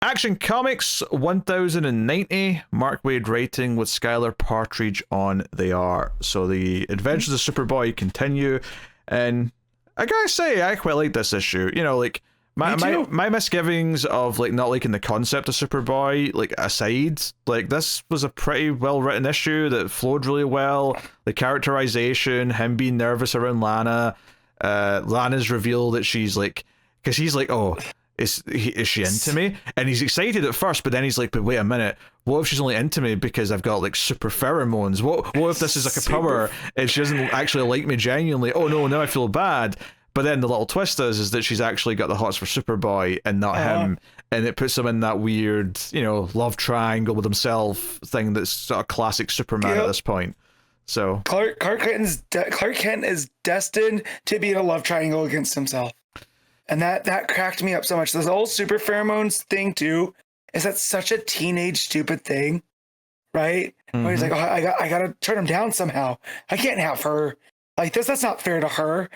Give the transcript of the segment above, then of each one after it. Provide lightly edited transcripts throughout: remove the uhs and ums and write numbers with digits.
Action Comics 1090, Mark Waid rating with SKYLAR Partridge on the art. So the adventures of Superboy continue, and I gotta say, I quite like this issue. You know, like my misgivings of like not liking the concept of Superboy, like aside, like this was a pretty well written issue that flowed really well. The characterization, him being nervous around Lana, Lana's reveal that she's like, because he's like, oh, is she into me? And he's excited at first, but then he's like, but wait a minute, what if she's only into me because I've got like super pheromones? What if this is like a power and she doesn't actually like me genuinely? Oh no, now I feel bad. But then the little twist is that she's actually got the hots for Superboy and not him, and it puts him in that weird, you know, love triangle with himself thing that's sort of classic Superman at this point. So Clark Kent is destined to be in a love triangle against himself. And that cracked me up so much. This whole super pheromones thing too, is that such a teenage stupid thing, right? Mm-hmm. Where he's like, oh, I gotta turn him down somehow. I can't have her like this. That's not fair to her.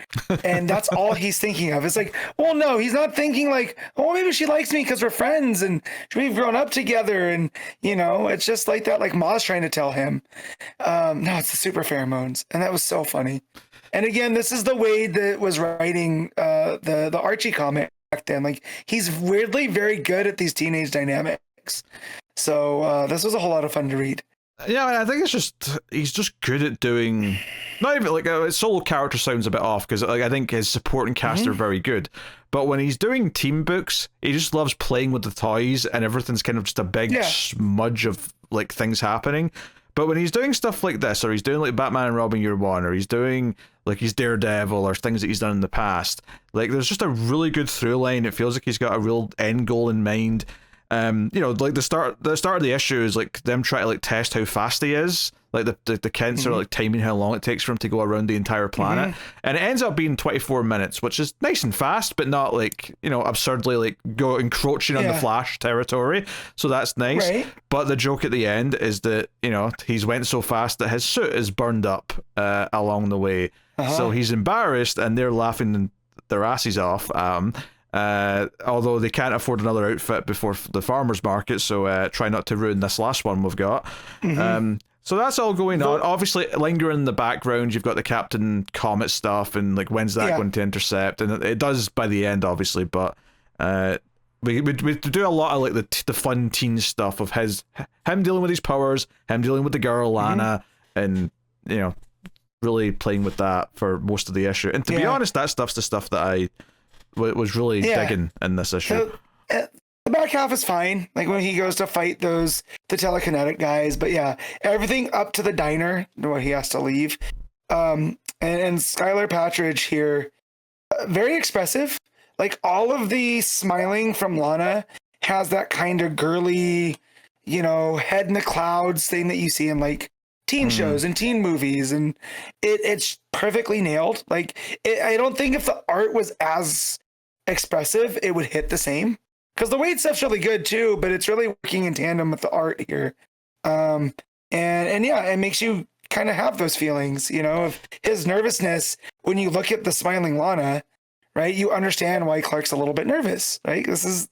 And that's all he's thinking of. It's like, well, no, he's not thinking like, oh, maybe she likes me because we're friends and we've grown up together. And you know, it's just like that, like Ma's trying to tell him. No, it's the super pheromones, and that was so funny. And again, this is the Waid that was writing the Archie comic back then. Like, he's weirdly very good at these teenage dynamics. So this was a whole lot of fun to read. Yeah, I think it's just he's just good at doing. Not even like his solo character sounds a bit off because like I think his supporting cast are very good, but when he's doing team books, he just loves playing with the toys and everything's kind of just a big smudge of like things happening. But when he's doing stuff like this, or he's doing like Batman and Robin Year One, or he's doing like he's Daredevil, or things that he's done in the past, like there's just a really good through line. It feels like he's got a real end goal in mind. You know, like the start of the issue is like them trying to like test how fast he is. Like the Kents are like timing how long it takes for him to go around the entire planet, and it ends up being 24 minutes, which is nice and fast, but not like, you know, absurdly like go encroaching on the Flash territory. So that's nice. Right. But the joke at the end is that, you know, he's went so fast that his suit is burned up along the way, so he's embarrassed, and they're laughing their asses off. Although they can't afford another outfit before the farmer's market, so try not to ruin this last one we've got. So that's all going on. Obviously, lingering in the background, you've got the Captain Comet stuff, and like, when's that going to intercept? And it does by the end, obviously, but we do a lot of like the fun teen stuff of him dealing with his powers, him dealing with the girl Lana, and you know, really playing with that for most of the issue. And to be honest, that stuff's the stuff that I was really digging in this issue. The back half is fine, like when he goes to fight the telekinetic guys, but yeah, everything up to the diner where he has to leave. And SKYLAR Partridge here, very expressive. Like, all of the smiling from Lana has that kind of girly, you know, head in the clouds thing that you see in like teen shows and teen movies, and it's perfectly nailed. Like, I don't think if the art was as expressive, it would hit the same. Because the Waid stuff's really good too, but it's really working in tandem with the art here. And yeah, it makes you kind of have those feelings, you know, of his nervousness. When you look at the smiling Lana, right, you understand why Clark's a little bit nervous, right? This is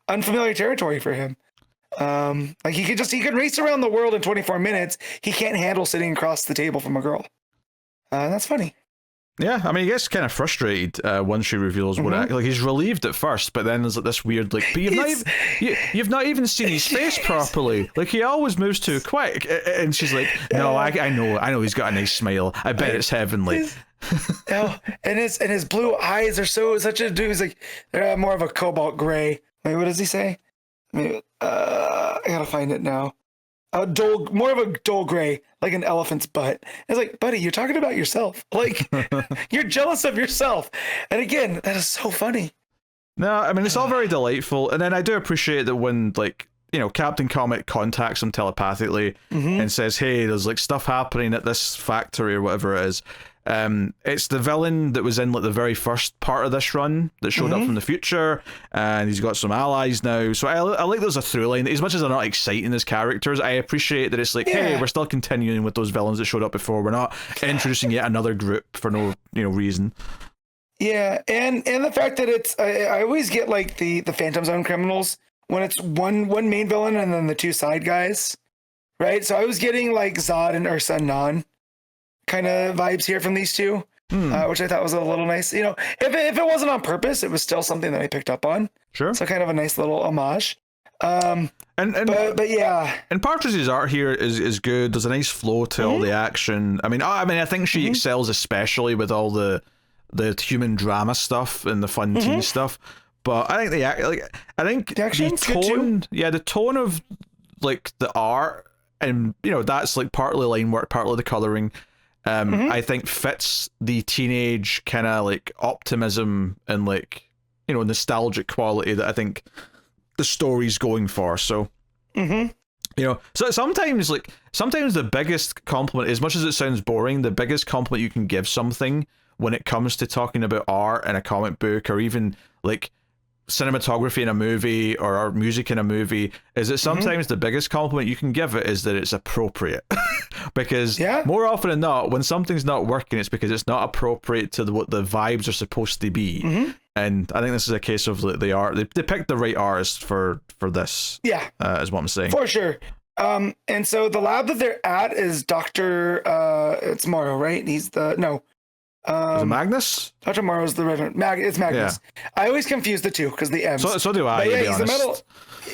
unfamiliar territory for him. Like, he could race around the world in 24 minutes. He can't handle sitting across the table from a girl. That's funny. Yeah, I mean, he gets kind of frustrated once she reveals what like he's relieved at first, but then there's like this weird like, but you've not even seen his face properly. Like, he always moves too quick, and she's like, no, I know he's got a nice smile. I bet it's heavenly. And his blue eyes are such a dude. He's like, they're more of a cobalt gray. Wait, what does he say? I gotta find it now. More of a dull gray, like an elephant's butt. It's like, buddy, you're talking about yourself. Like, you're jealous of yourself. And again, that is so funny. No, I mean, it's all very delightful. And then I do appreciate that when, like, you know, Captain Comet contacts him telepathically and says, hey, there's like stuff happening at this factory or whatever it is. It's the villain that was in like the very first part of this run that showed up from the future, and he's got some allies now. So I like there's a through line. As much as they're not exciting as characters, I appreciate that it's like, hey, we're still continuing with those villains that showed up before. We're not introducing yet another group for no reason. Yeah, and the fact that it's I always get like the Phantom Zone criminals when it's one main villain and then the two side guys, right? So I was getting like Zod and Ursa Non kind of vibes here from these two, which I thought was a little nice. You know, if it wasn't on purpose, it was still something that I picked up on. Sure. So kind of a nice little homage. And but yeah, and Partridge's art here is good. There's a nice flow to all the action. I mean, I think she excels especially with all the human drama stuff and the fun teen stuff. But I think the tone, the tone of like the art, and you know that's like partly line work, partly the coloring. I think fits the teenage kind of like optimism and like, you know, nostalgic quality that I think the story's going for. So, you know, so sometimes the biggest compliment, as much as it sounds boring, the biggest compliment you can give something when it comes to talking about art in a comic book, or even like cinematography in a movie or music in a movie, is that sometimes the biggest compliment you can give it is that it's appropriate. Because more often than not, when something's not working, it's because it's not appropriate to what the vibes are supposed to be. And I think this is a case of they picked the right artist for this. Is what I'm saying. For sure. And so the lab that they're at is Dr. It's Morrow, right? He's the is it Magnus? Dr. Morrow's the Reverend. It's Magnus. Yeah. I always confuse the two because the M's. So do I. But yeah, he's the metal.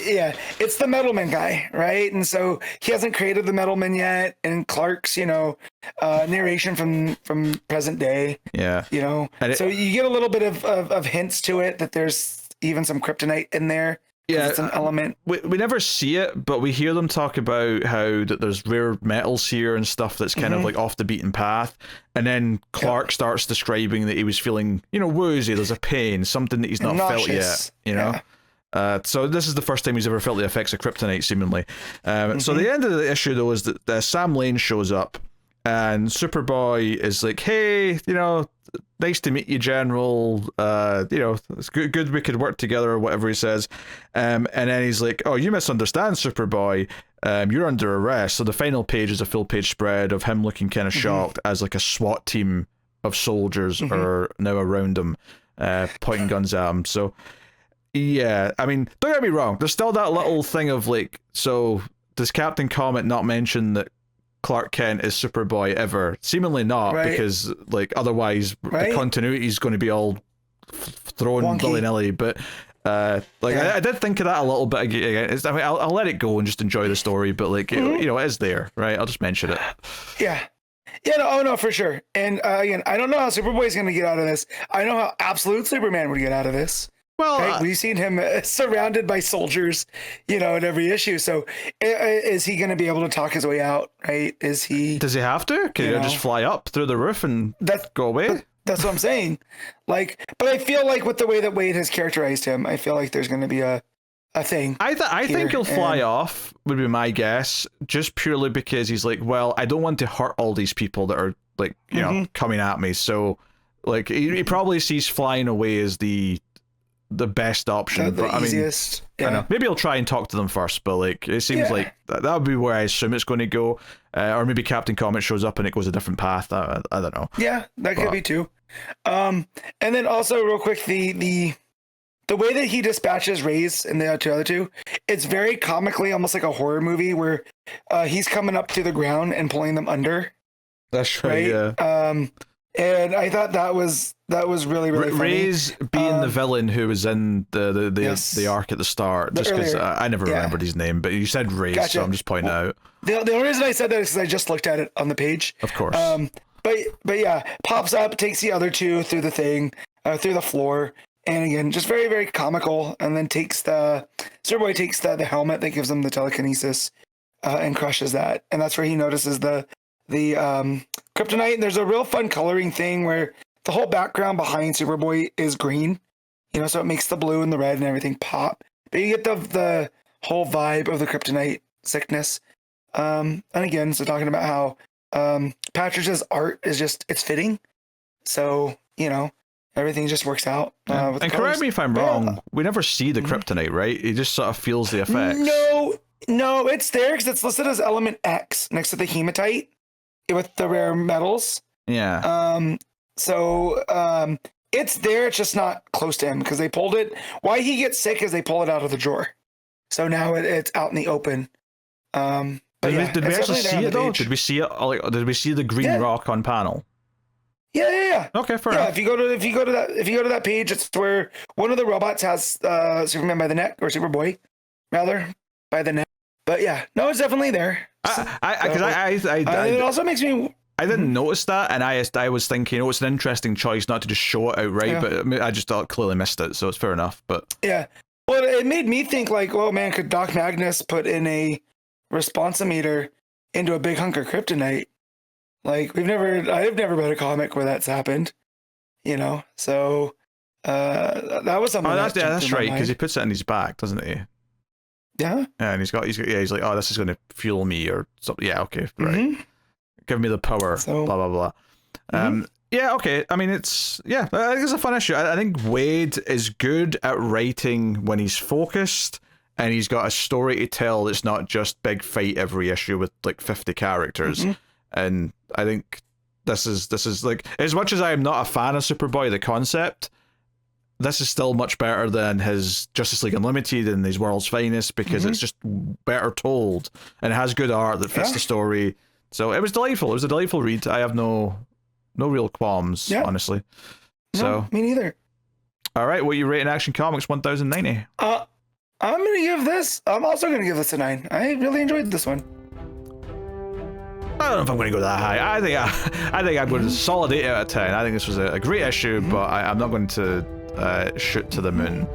Yeah, it's the Metalman guy, right? And so he hasn't created the Metalman yet. And Clark's, you know, narration from present day. Yeah. You know, so you get a little bit of hints to it that there's even some kryptonite in there. Yeah, it's an element. We never see it, but we hear them talk about how that there's rare metals here and stuff that's kind of like off the beaten path. And then Clark starts describing that he was feeling, you know, woozy. There's a pain, something that he's not felt yet. You know. So this is the first time he's ever felt the effects of kryptonite, seemingly. So the end of the issue though is that Sam Lane shows up, and Superboy is like, "Hey, you know, nice to meet you, General. You know, it's good we could work together," or whatever he says. And then he's like, "Oh, you misunderstand, Superboy. You're under arrest." So the final page is a full page spread of him looking kind of shocked as like a SWAT team of soldiers are now around him, pointing guns at him. So yeah, I mean, don't get me wrong. There's still that little thing of like, so does Captain Comet not mention that Clark Kent is Superboy ever? Seemingly not, because like otherwise the continuity is going to be all thrown willy-nilly. But I did think of that a little bit again. I mean, I'll let it go and just enjoy the story, but like you know, it is there, right? I'll just mention it. No, for sure. And again, I don't know how Superboy is going to get out of this. I know how Absolute Superman would get out of this. Well, we've seen him surrounded by soldiers, you know, in every issue. So is he going to be able to talk his way out, right? Does he have to? Can he just fly up through the roof and go away? That's what I'm saying. Like, but I feel like with the way that Wade has characterized him, I feel like there's going to be a thing. I think he'll fly off, would be my guess, just purely because he's like, well, I don't want to hurt all these people that are like, you know, coming at me. So like he probably sees flying away as the best option. The easiest. I mean, I know. Maybe he'll try and talk to them first, but like it seems like that would be where I assume it's going to go. Or maybe Captain Comet shows up and it goes a different path. I don't know. Yeah, that could be too. And then also real quick, the way that he dispatches Rays and the other two, it's very comically almost like a horror movie where he's coming up to the ground and pulling them under. That's right. Yeah. And I thought that was really funny. Ray's being the villain who was in the arc at the start, just because I never remembered his name, but you said Ray, so I'm just pointing out. The only reason I said that is because I just looked at it on the page. Of course. But yeah, pops up, takes the other two through the thing, through the floor, and again, just very, very comical. And then Superboy takes the helmet that gives him the telekinesis, and crushes that, and that's where he notices the kryptonite. And there's a real fun coloring thing where the whole background behind Superboy is green, you know, so it makes the blue and the red and everything pop. But you get the whole vibe of the kryptonite sickness. And again, so talking about how Partridge's art is just, it's fitting. So, you know, everything just works out. And correct me if I'm wrong, we never see the kryptonite, right? He just sort of feels the effects. No, it's there because it's listed as element X next to the hematite with the rare metals. Yeah. So it's there. It's just not close to him because they pulled it. Why he gets sick is they pull it out of the drawer. So now it's out in the open. But Did we it's actually definitely there see on it the though? page. Did we see it? Like, did we see the green rock on panel? Yeah. Okay, fair Yeah, enough. if you go to that page, it's where one of the robots has Superman by the neck, or Superboy, rather, by the neck. But yeah, no, it's definitely there. It also makes me. I didn't notice that, and I was thinking, it's an interesting choice not to just show it outright, but I mean, I just clearly missed it, so it's fair enough. But yeah, well, it made me think like, oh man, could Doc Magnus put in a responsometer into a big hunk of kryptonite? Like I've never read a comic where that's happened, So that was something. That's right, because he puts it in his back, doesn't he? Yeah. Yeah, and he's like, oh, this is going to fuel me or something. Yeah, okay, right. Give me the power. So, blah blah blah. Yeah, okay. I mean, it's I think it's a fun issue. I think Wade is good at writing when he's focused, and he's got a story to tell that's not just big fight every issue with like 50 characters. And I think this is like, as much as I am not a fan of Superboy, the concept, this is still much better than his Justice League Unlimited and his World's Finest, because it's just better told and it has good art that fits the story. So it was delightful. It was a delightful read. I have no real qualms, honestly. So me neither. All right, what you rate in Action Comics 1090? I'm also gonna give this a 9. I really enjoyed this one. I don't know if I'm going to go that high. I think I'm going to solid 8 out of 10. I think this was a great issue, but I'm not going to shoot to the moon.